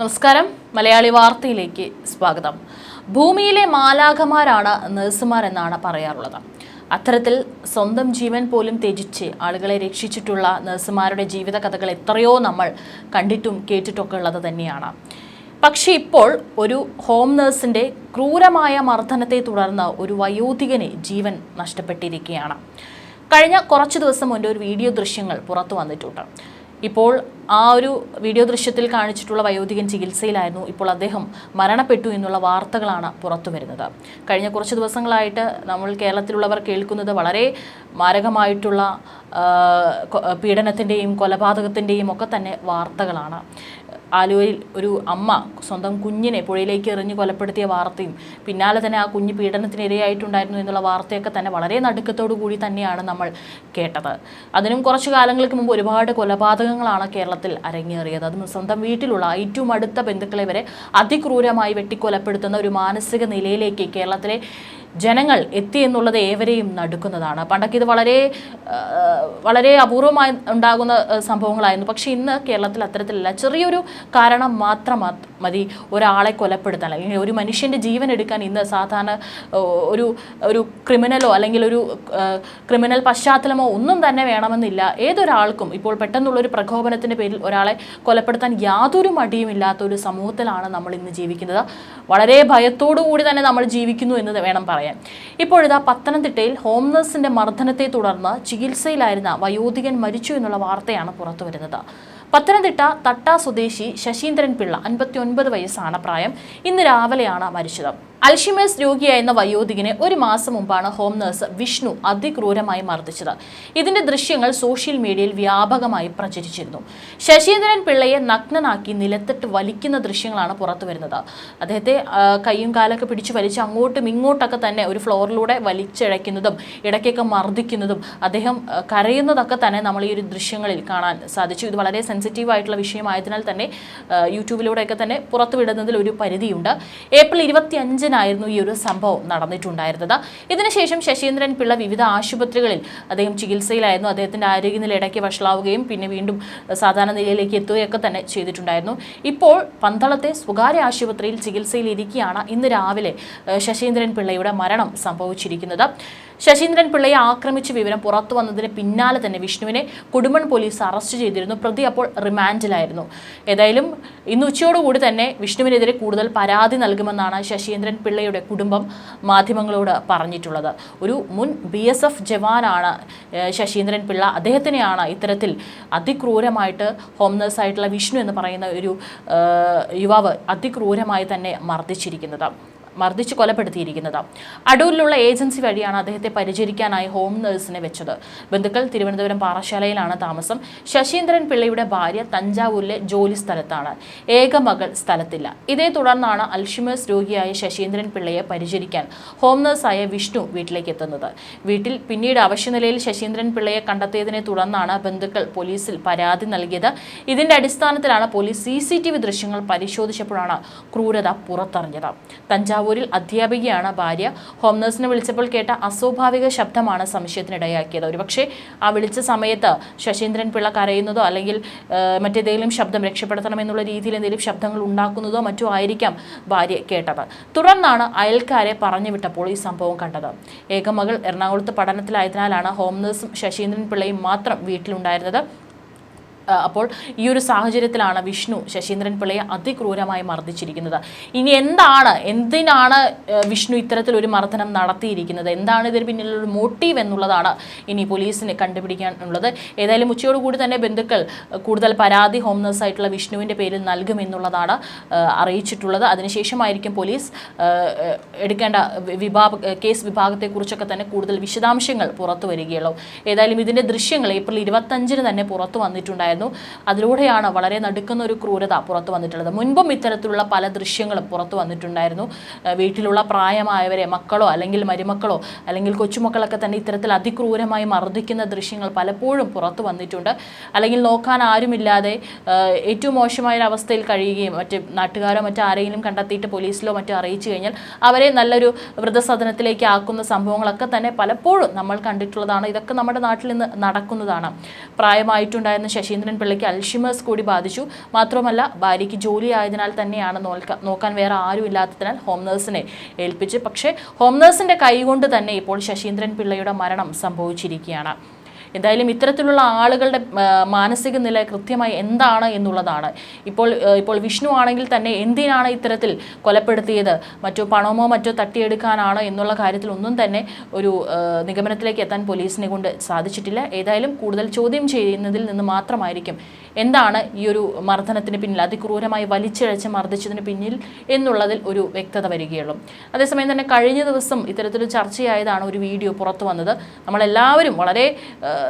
നമസ്കാരം മലയാളി വാർത്തയിലേക്ക് സ്വാഗതം. ഭൂമിയിലെ മാലാഖമാരാണ് നഴ്സുമാർ എന്നാണ് പറയാറുള്ളത്. അത്തരത്തിൽ സ്വന്തം ജീവൻ പോലും ത്യജിച്ച് ആളുകളെ രക്ഷിച്ചിട്ടുള്ള നഴ്സുമാരുടെ ജീവിത കഥകൾ എത്രയോ നമ്മൾ കണ്ടിട്ടും കേട്ടിട്ടൊക്കെ ഉള്ളത് തന്നെയാണ്. പക്ഷേ ഇപ്പോൾ ഒരു ഹോം നഴ്സിന്റെ ക്രൂരമായ മർദ്ദനത്തെ തുടർന്ന് ഒരു വയോധികന് ജീവൻ നഷ്ടപ്പെട്ടിരിക്കുകയാണ്. കഴിഞ്ഞ കുറച്ച് ദിവസം മുൻപ് ഒരു വീഡിയോ ദൃശ്യങ്ങൾ പുറത്തു വന്നിട്ടുണ്ട്. ഇപ്പോൾ ആ ഒരു വീഡിയോ ദൃശ്യത്തിൽ കാണിച്ചിട്ടുള്ള വയോധികൻ ചികിത്സയിലായിരുന്നു. ഇപ്പോൾ അദ്ദേഹം മരണപ്പെട്ടു എന്നുള്ള വാർത്തകളാണ് പുറത്തു വരുന്നത്. കഴിഞ്ഞ കുറച്ച് ദിവസങ്ങളായിട്ട് നമ്മൾ കേരളത്തിലുള്ളവർ കേൾക്കുന്നത് വളരെ മാരകമായിട്ടുള്ള പീഡനത്തിൻ്റെയും കൊലപാതകത്തിൻ്റെയും ഒക്കെ തന്നെ വാർത്തകളാണ്. ആലുവയിൽ ഒരു അമ്മ സ്വന്തം കുഞ്ഞിനെ പുഴയിലേക്ക് എറിഞ്ഞ് കൊലപ്പെടുത്തിയ വാർത്തയും പിന്നാലെ തന്നെ ആ കുഞ്ഞ് പീഡനത്തിനിരയായിട്ടുണ്ടായിരുന്നു എന്നുള്ള വാർത്തയൊക്കെ തന്നെ വളരെ നടുക്കത്തോടു കൂടി തന്നെയാണ് നമ്മൾ കേട്ടത്. അതിനും കുറച്ചു കാലങ്ങൾക്ക് മുമ്പ് ഒരുപാട് കൊലപാതകങ്ങളാണ് കേരളത്തിൽ അരങ്ങേറിയത്. അതും സ്വന്തം വീട്ടിലുള്ള ഏറ്റവും അടുത്ത ബന്ധുക്കളെ വരെ അതിക്രൂരമായി വെട്ടിക്കൊലപ്പെടുത്തുന്ന ഒരു മാനസിക നിലയിലേക്ക് കേരളത്തിലെ ജനങ്ങൾ എത്തി എന്നുള്ളത് ഏവരെയും നടുക്കുന്നതാണ്. പണ്ടൊക്കെ ഇത് വളരെ അപൂർവമായി ഉണ്ടാകുന്ന സംഭവങ്ങളായിരുന്നു. പക്ഷേ ഇന്ന് കേരളത്തിൽ അത്തരത്തിലല്ല. ചെറിയൊരു കാരണം മാത്രം മതി ഒരാളെ കൊലപ്പെടുത്താൻ, അല്ലെങ്കിൽ ഒരു മനുഷ്യൻ്റെ ജീവൻ എടുക്കാൻ ഇന്ന് സാധാരണ ഒരു ക്രിമിനലോ അല്ലെങ്കിൽ ഒരു ക്രിമിനൽ പശ്ചാത്തലമോ ഒന്നും തന്നെ വേണമെന്നില്ല. ഏതൊരാൾക്കും ഇപ്പോൾ പെട്ടെന്നുള്ളൊരു പ്രകോപനത്തിൻ്റെ പേരിൽ ഒരാളെ കൊലപ്പെടുത്താൻ യാതൊരു മടിയുമില്ലാത്ത ഒരു സമൂഹത്തിലാണ് നമ്മൾ ഇന്ന് ജീവിക്കുന്നത്. വളരെ ഭയത്തോടു കൂടി തന്നെ നമ്മൾ ജീവിക്കുന്നു എന്ന് വേണം പറയാൻ. ഇപ്പോഴിതാ പത്തനംതിട്ടയിൽ ഹോം നഴ്സിന്റെ മർദ്ദനത്തെ തുടർന്ന് ചികിത്സയിലായിരുന്ന വയോധികൻ മരിച്ചു എന്നുള്ള വാർത്തയാണ് പുറത്തു വരുന്നത്. പത്തനംതിട്ട തട്ട സ്വദേശി ശശീന്ദ്രൻ പിള്ള 59 വയസ്സാണ് പ്രായം. ഇന്ന് രാവിലെയാണ് മരിച്ചത്. അൽഷിമേഴ്സ് രോഗിയായിരുന്ന വയോധികനെ ഒരു മാസം മുമ്പാണ് ഹോം നഴ്സ് വിഷ്ണു അതിക്രൂരമായി മർദ്ദിച്ചത്. ഇതിന്റെ ദൃശ്യങ്ങൾ സോഷ്യൽ മീഡിയയിൽ വ്യാപകമായി പ്രചരിച്ചിരുന്നു. ശശീന്ദ്രൻ പിള്ളയെ നഗ്നനാക്കി നിലത്തിട്ട് വലിക്കുന്ന ദൃശ്യങ്ങളാണ് പുറത്തു വരുന്നത്. അദ്ദേഹത്തെ കൈയും കാലൊക്കെ പിടിച്ച് വലിച്ച് അങ്ങോട്ടും ഇങ്ങോട്ടൊക്കെ തന്നെ ഒരു ഫ്ലോറിലൂടെ വലിച്ചിഴയ്ക്കുന്നതും ഇടയ്ക്കൊക്കെ മർദ്ദിക്കുന്നതും അദ്ദേഹം കരയുന്നതൊക്കെ തന്നെ നമ്മൾ ഈ ഒരു ദൃശ്യങ്ങളിൽ കാണാൻ സാധിച്ചു. ഇത് വളരെ സെൻസിറ്റീവ് ആയിട്ടുള്ള വിഷയമായതിനാൽ തന്നെ യൂട്യൂബിലൂടെയൊക്കെ തന്നെ പുറത്തുവിടുന്നതിൽ ഒരു പരിധിയുണ്ട്. ഏപ്രിൽ 25 ായിരുന്നു ഈ ഒരു സംഭവം നടന്നിട്ടുണ്ടായിരുന്നത്. ഇതിനുശേഷം ശശീന്ദ്രൻ പിള്ള വിവിധ ആശുപത്രികളിൽ അദ്ദേഹം ചികിത്സയിലായിരുന്നു. അദ്ദേഹത്തിന്റെ ആരോഗ്യനില ഇടയ്ക്ക് വഷളാവുകയും പിന്നെ വീണ്ടും സാധാരണ നിലയിലേക്ക് എത്തുകയൊക്കെ തന്നെ ചെയ്തിട്ടുണ്ടായിരുന്നു. ഇപ്പോൾ പന്തളത്തെ സ്വകാര്യ ആശുപത്രിയിൽ ചികിത്സയിലിരിക്കെയാണ് ഇന്ന് രാവിലെ ശശീന്ദ്രൻ പിള്ളയുടെ മരണം സംഭവിച്ചിരിക്കുന്നത്. ശശീന്ദ്രൻ പിള്ളയെ ആക്രമിച്ച വിവരം പുറത്തു വന്നതിന് പിന്നാലെ തന്നെ വിഷ്ണുവിനെ കൊടുമൺ പോലീസ് അറസ്റ്റ് ചെയ്തിരുന്നു. പ്രതി അപ്പോൾ റിമാൻഡിലായിരുന്നു. ഏതായാലും ഇന്ന് ഉച്ചയോടുകൂടി തന്നെ വിഷ്ണുവിനെതിരെ കൂടുതൽ പരാതി നൽകുമെന്നാണ് ശശീന്ദ്രൻ പിള്ളയുടെ കുടുംബം മാധ്യമങ്ങളോട് പറഞ്ഞിട്ടുള്ളത്. ഒരു മുൻ BSF ജവാനാണ് ശശീന്ദ്രൻ പിള്ള. അദ്ദേഹത്തിനെയാണ് ഇത്തരത്തിൽ അതിക്രൂരമായിട്ട് ഹോം നഴ്സായിട്ടുള്ള വിഷ്ണു എന്ന് പറയുന്ന ഒരു യുവാവ് അതിക്രൂരമായി തന്നെ മർദ്ദിച്ച് കൊലപ്പെടുത്തിയിരിക്കുന്നത്. അടൂരിലുള്ള ഏജൻസി വഴിയാണ് അദ്ദേഹത്തെ പരിചരിക്കാനായി ഹോം നഴ്സിനെ വെച്ചത്. ബന്ധുക്കൾ തിരുവനന്തപുരം പാറശാലയിലാണ് താമസം. ശശീന്ദ്രൻ പിള്ളയുടെ ഭാര്യ തഞ്ചാവൂരിലെ ജോലി സ്ഥലത്താണ്. ഏക മകൾ സ്ഥലത്തില്ല. ഇതേ തുടർന്നാണ് അൽഷിമേഴ്സ് രോഗിയായ ശശീന്ദ്രൻ പിള്ളയെ പരിചരിക്കാൻ ഹോം നഴ്സായ വിഷ്ണു വീട്ടിലേക്ക് എത്തുന്നത്. വീട്ടിൽ പിന്നീട് അവശ്യനിലയിൽ ശശീന്ദ്രൻ പിള്ളയെ കണ്ടെത്തിയതിനെ തുടർന്നാണ് ബന്ധുക്കൾ പോലീസിൽ പരാതി നൽകിയത്. ഇതിന്റെ അടിസ്ഥാനത്തിലാണ് പോലീസ് CCTV ദൃശ്യങ്ങൾ പരിശോധിച്ചപ്പോഴാണ് ക്രൂരത പുറത്തറിഞ്ഞത്. തഞ്ചാവൂരിൽ അധ്യാപികയാണ് ഭാര്യ. ഹോം നഴ്സിനെ വിളിച്ചപ്പോൾ കേട്ട അസ്വാഭാവിക ശബ്ദമാണ് സംശയത്തിനിടയാക്കിയത്. ഒരുപക്ഷെ ആ വിളിച്ച സമയത്ത് ശശീന്ദ്രൻ പിള്ള കരയുന്നതോ അല്ലെങ്കിൽ മറ്റേതെങ്കിലും ശബ്ദം രക്ഷപ്പെടുത്തണമെന്നുള്ള രീതിയിൽ എന്തെങ്കിലും ശബ്ദങ്ങൾ ഉണ്ടാക്കുന്നതോ മറ്റോ ആയിരിക്കാം ഭാര്യ കേട്ടത്. തുടർന്നാണ് അയൽക്കാരെ പറഞ്ഞുവിട്ടപ്പോൾ ഈ സംഭവം കണ്ടത്. ഏകമകൾ എറണാകുളത്ത് പഠനത്തിലായതിനാലാണ് ഹോം നഴ്സും ശശീന്ദ്രൻ പിള്ളയും മാത്രം വീട്ടിലുണ്ടായിരുന്നത്. അപ്പോൾ ഈ ഒരു സാഹചര്യത്തിലാണ് വിഷ്ണു ശശീന്ദ്രൻ പിള്ളയെ അതിക്രൂരമായി മർദ്ദിച്ചിരിക്കുന്നത്. ഇനി എന്തിനാണ് വിഷ്ണു ഇത്തരത്തിലൊരു മർദ്ദനം നടത്തിയിരിക്കുന്നത്, എന്താണ് ഇതിന് പിന്നിലൊരു മോട്ടീവ് എന്നുള്ളതാണ് ഇനി പോലീസിന് കണ്ടുപിടിക്കാനുള്ളത്. ഏതായാലും ഉച്ചയോടുകൂടി തന്നെ ബന്ധുക്കൾ കൂടുതൽ പരാതി ഹോം നഴ്സായിട്ടുള്ള വിഷ്ണുവിൻ്റെ പേരിൽ നൽകുമെന്നുള്ളതാണ് അറിയിച്ചിട്ടുള്ളത്. അതിനുശേഷമായിരിക്കും പോലീസ് എടുക്കേണ്ട കേസ് വിഭാഗത്തെക്കുറിച്ചൊക്കെ തന്നെ കൂടുതൽ വിശദാംശങ്ങൾ പുറത്തു വരികയുള്ളൂ. ഏതായാലും ഇതിൻ്റെ ദൃശ്യങ്ങൾ ഏപ്രിൽ 25 തന്നെ പുറത്തു വന്നിട്ടുണ്ടായിരുന്നു. അതിലൂടെയാണ് വളരെ നടുക്കുന്ന ഒരു ക്രൂരത പുറത്തു വന്നിട്ടുള്ളത്. മുൻപും ഇത്തരത്തിലുള്ള പല ദൃശ്യങ്ങളും പുറത്തു വന്നിട്ടുണ്ടായിരുന്നു. വീട്ടിലുള്ള പ്രായമായവരെ, മക്കളോ അല്ലെങ്കിൽ മരുമക്കളോ അല്ലെങ്കിൽ കൊച്ചുമക്കളൊക്കെ തന്നെ ഇത്തരത്തിൽ അതിക്രൂരമായി മർദ്ദിക്കുന്ന ദൃശ്യങ്ങൾ പലപ്പോഴും പുറത്തു വന്നിട്ടുണ്ട്. അല്ലെങ്കിൽ നോക്കാൻ ആരുമില്ലാതെ ഏറ്റവും മോശമായ അവസ്ഥയിൽ കഴിയുകയും മറ്റ് നാട്ടുകാരോ മറ്റാരെങ്കിലും കണ്ടെത്തിയിട്ട് പോലീസിലോ മറ്റോ അറിയിച്ചു കഴിഞ്ഞാൽ അവരെ നല്ലൊരു വൃദ്ധസദനത്തിലേക്ക് ആക്കുന്ന സംഭവങ്ങളൊക്കെ തന്നെ പലപ്പോഴും നമ്മൾ കണ്ടിട്ടുള്ളതാണ്. ഇതൊക്കെ നമ്മുടെ നാട്ടിൽ നിന്ന് നടക്കുന്നതാണ്. പ്രായമായിട്ടുണ്ടായിരുന്ന ശശീന്ദ്രൻ ശശീന്ദ്രൻ പിള്ളയ്ക്ക് അൽഷിമേഴ്സ് കൂടി ബാധിച്ചു. മാത്രമല്ല ഭാര്യയ്ക്ക് ജോലി ആയതിനാൽ തന്നെയാണ് നോക്കാൻ വേറെ ആരും ഇല്ലാത്തതിനാൽ ഹോം നേഴ്സിനെ ഏൽപ്പിച്ചു. പക്ഷേ ഹോം നേഴ്സിന്റെ കൈകൊണ്ട് തന്നെ ഇപ്പോൾ ശശീന്ദ്രൻ പിള്ളയുടെ മരണം സംഭവിച്ചിരിക്കുകയാണ്. എന്തായാലും ഇത്തരത്തിലുള്ള ആളുകളുടെ മാനസിക നില കൃത്യമായി എന്താണ് എന്നുള്ളതാണ്. ഇപ്പോൾ വിഷ്ണു ആണെങ്കിൽ തന്നെ എന്തിനാണ് ഇത്തരത്തിൽ കൊലപ്പെടുത്തിയത്, പണമോ മറ്റോ തട്ടിയെടുക്കാനാണ് എന്നുള്ള കാര്യത്തിൽ ഒന്നും തന്നെ ഒരു നിഗമനത്തിലേക്ക് എത്താൻ പോലീസിനെ കൊണ്ട് സാധിച്ചിട്ടില്ല. ഏതായാലും കൂടുതൽ ചോദ്യം ചെയ്യുന്നതിൽ നിന്ന് മാത്രമായിരിക്കും എന്താണ് ഈ ഒരു മർദ്ദനത്തിന് പിന്നിൽ, അതിക്രൂരമായി വലിച്ചിഴച്ച് മർദ്ദിച്ചതിന് പിന്നിൽ എന്നുള്ളതിൽ ഒരു വ്യക്തത വരികയുള്ളൂ. അതേസമയം തന്നെ കഴിഞ്ഞ ദിവസം ഇത്തരത്തിലൊരു ചർച്ചയായതാണ് ഒരു വീഡിയോ പുറത്തു വന്നത്. നമ്മളെല്ലാവരും വളരെ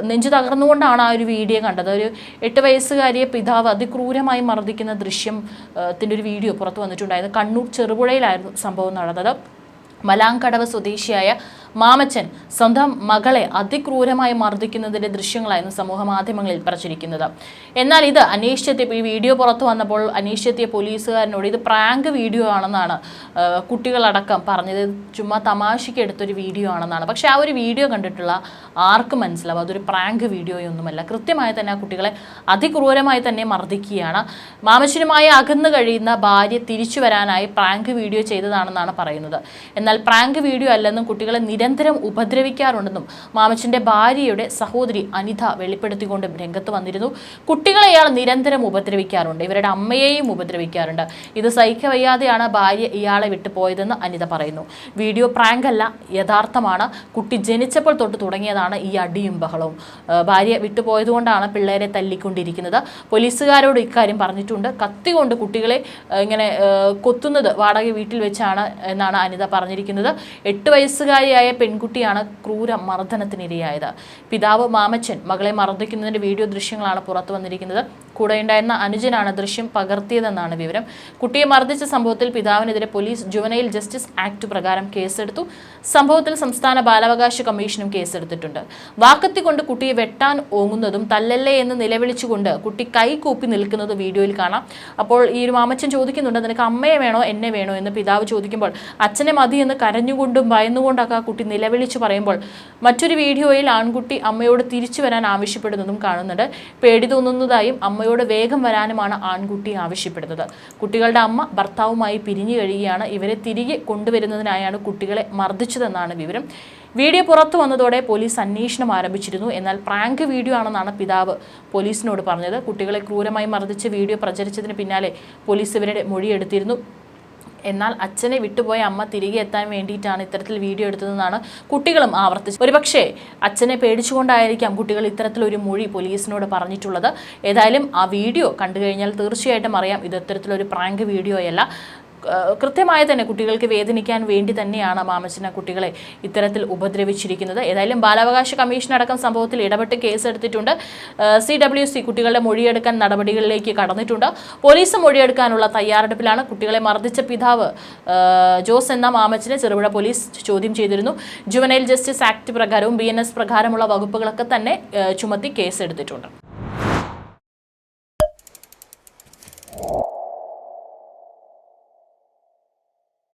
നെഞ്ചു തകർന്നുകൊണ്ടാണ് ആ ഒരു വീഡിയോ കണ്ടത്. ഒരു 8 വയസ്സുകാരിയെ പിതാവ് അതിക്രൂരമായി മർദ്ദിക്കുന്ന ദൃശ്യത്തിൻ്റെ ഒരു വീഡിയോ പുറത്തു വന്നിട്ടുണ്ടായിരുന്നു. കണ്ണൂർ ചെറുപുഴയിലായിരുന്നു സംഭവം നടന്നത്. മലാങ്കടവ് സ്വദേശിയായ മാമച്ചൻ സ്വന്തം മകളെ അതിക്രൂരമായി മർദ്ദിക്കുന്നതിൻ്റെ ദൃശ്യങ്ങളായിരുന്നു സമൂഹ മാധ്യമങ്ങളിൽ പ്രചരിക്കുന്നത്. എന്നാൽ ഇത് അന്വേഷിച്ചെത്തിയ ഈ വീഡിയോ പുറത്തു വന്നപ്പോൾ അന്വേഷിച്ചെത്തിയ പോലീസുകാരനോട് ഇത് പ്രാങ്ക് വീഡിയോ ആണെന്നാണ് കുട്ടികളടക്കം പറഞ്ഞത്. ചുമ്മാ തമാശയ്ക്ക് എടുത്തൊരു വീഡിയോ ആണെന്നാണ്. പക്ഷേ ആ ഒരു വീഡിയോ കണ്ടിട്ടുള്ള ആർക്കും മനസ്സിലാവും അതൊരു പ്രാങ്ക് വീഡിയോയൊന്നുമല്ല. കൃത്യമായി തന്നെ ആ കുട്ടികളെ അതിക്രൂരമായി തന്നെ മർദ്ദിക്കുകയാണ്. മാമച്ചനുമായി അകന്നു കഴിയുന്ന ഭാര്യ തിരിച്ചു വരാനായി പ്രാങ്ക് വീഡിയോ ചെയ്തതാണെന്നാണ് പറയുന്നത്. എന്നാൽ പ്രാങ്ക് വീഡിയോ അല്ലെന്നും കുട്ടികളെ നിരന്തരം ഉപദ്രവിക്കാറുണ്ടെന്നും മാമച്ചന്റെ ഭാര്യയുടെ സഹോദരി അനിത വെളിപ്പെടുത്തിക്കൊണ്ടും രംഗത്ത് വന്നിരുന്നു. കുട്ടികളെ ഇയാൾ നിരന്തരം ഉപദ്രവിക്കാറുണ്ട്, ഇവരുടെ അമ്മയെയും ഉപദ്രവിക്കാറുണ്ട്. ഇത് സഹിക്കവയ്യാതെയാണ് ഭാര്യ ഇയാളെ വിട്ടുപോയതെന്ന് അനിത പറയുന്നു. വീഡിയോ പ്രാങ്ക് അല്ല, യഥാർത്ഥമാണ്. കുട്ടി ജനിച്ചപ്പോൾ തൊട്ട് തുടങ്ങിയതാണ് ഈ അടിയും ബഹളവും. ഭാര്യ വിട്ടുപോയതുകൊണ്ടാണ് പിള്ളേരെ തല്ലിക്കൊണ്ടിരിക്കുന്നത്. പോലീസുകാരോട് ഇക്കാര്യം പറഞ്ഞിട്ടുണ്ട്. കത്തി കൊണ്ട് കുട്ടികളെ ഇങ്ങനെ കൊത്തുന്നത് വാടക വീട്ടിൽ വെച്ചാണ് എന്നാണ് അനിത പറഞ്ഞിരിക്കുന്നത്. 8 വയസ്സുകാരിയായ പെൺകുട്ടിയാണ് ക്രൂര മർദ്ദനത്തിനിരയായത്. പിതാവ് മാമച്ചൻ മകളെ മർദ്ദിക്കുന്നതിന്റെ വീഡിയോ ദൃശ്യങ്ങളാണ് പുറത്തു വന്നിരിക്കുന്നത്. കൂടെയുണ്ടായിരുന്ന അനുജനാണ് ദൃശ്യം പകർത്തിയതെന്നാണ് വിവരം. കുട്ടിയെ മർദ്ദിച്ച സംഭവത്തിൽ പിതാവിനെതിരെ പോലീസ് ജുവനൈൽ ജസ്റ്റിസ് ആക്ട് പ്രകാരം കേസെടുത്തു. സംഭവത്തിൽ സംസ്ഥാന ബാലാവകാശ കമ്മീഷനും കേസെടുത്തിട്ടുണ്ട്. വാക്കത്തി കൊണ്ട് കുട്ടിയെ വെട്ടാൻ ഓങ്ങുന്നതും തല്ലല്ലേ എന്ന് നിലവിളിച്ചുകൊണ്ട് കുട്ടി കൈകൂപ്പി നിൽക്കുന്നത് വീഡിയോയിൽ കാണാം. അപ്പോൾ ഈ ഒരു മാമച്ചൻ ചോദിക്കുന്നുണ്ട്, നിനക്ക് അമ്മയെ വേണോ എന്നെ വേണോ എന്ന് പിതാവ് ചോദിക്കുമ്പോൾ അച്ഛനെ മതി എന്ന് കരഞ്ഞുകൊണ്ടും ഭയന്നുകൊണ്ടൊക്കെ ആ കുട്ടി നിലവിളിച്ചു പറയുമ്പോൾ മറ്റൊരു വീഡിയോയിൽ ആൺകുട്ടി അമ്മയോട് തിരിച്ചു വരാൻ ആവശ്യപ്പെടുന്നതും കാണുന്നുണ്ട്. പേടി തോന്നുന്നതായും അമ്മയോട് വേഗം വരാനുമാണ് ആൺകുട്ടി ആവശ്യപ്പെടുന്നത്. കുട്ടികളുടെ അമ്മ ഭർത്താവുമായി പിരിഞ്ഞു കഴിയുകയാണ്. ഇവരെ തിരികെ കൊണ്ടുവരുന്നതിനായാണ് കുട്ടികളെ മർദ്ദിച്ചതെന്നാണ് വിവരം. വീഡിയോ പുറത്തു വന്നതോടെ പോലീസ് അന്വേഷണം ആരംഭിച്ചിരുന്നു. എന്നാൽ പ്രാങ്ക് വീഡിയോ ആണെന്നാണ് പിതാവ് പോലീസിനോട് പറഞ്ഞത്. കുട്ടികളെ ക്രൂരമായി മർദ്ദിച്ച വീഡിയോ പ്രചരിച്ചതിന് പിന്നാലെ പോലീസ് ഇവരുടെ മൊഴിയെടുത്തിരുന്നു. എന്നാൽ അച്ഛനെ വിട്ടുപോയ അമ്മ തിരികെ എത്താൻ വേണ്ടിയിട്ടാണ് ഇത്തരത്തിൽ വീഡിയോ എടുത്തതെന്നാണ് കുട്ടികളും ആവർത്തിച്ചത്. ഒരുപക്ഷെ അച്ഛനെ പേടിച്ചുകൊണ്ടായിരിക്കാം കുട്ടികൾ ഇത്തരത്തിലൊരു മൊഴി പോലീസിനോട് പറഞ്ഞിട്ടുള്ളത്. ഏതായാലും ആ വീഡിയോ കണ്ടു കഴിഞ്ഞാൽ തീർച്ചയായിട്ടും അറിയാം ഇത് ഇത്തരത്തിലൊരു പ്രാങ്ക് വീഡിയോയല്ല. കൃത്യമായി തന്നെ കുട്ടികൾക്ക് വേദനിക്കാൻ വേണ്ടി തന്നെയാണ് മാമച്ചന കുട്ടികളെ ഇത്തരത്തിൽ ഉപദ്രവിച്ചിരിക്കുന്നത്. ഏതായാലും ബാലാവകാശ കമ്മീഷൻ അടക്കം സംഭവത്തിൽ ഇടപെട്ട് കേസെടുത്തിട്ടുണ്ട്. CWC കുട്ടികളുടെ മൊഴിയെടുക്കാൻ നടപടികളിലേക്ക് കടന്നിട്ടുണ്ട്. പോലീസ് മൊഴിയെടുക്കാനുള്ള തയ്യാറെടുപ്പിലാണ്. കുട്ടികളെ മർദ്ദിച്ച പിതാവ് ജോസ് എന്ന മാമച്ചനെ ചെറുപുഴ പോലീസ് ചോദ്യം ചെയ്തിരുന്നു. ജുവനൈൽ ജസ്റ്റിസ് ആക്ട് പ്രകാരവും BNS പ്രകാരമുള്ള വകുപ്പുകളൊക്കെ തന്നെ ചുമത്തി കേസെടുത്തിട്ടുണ്ട്.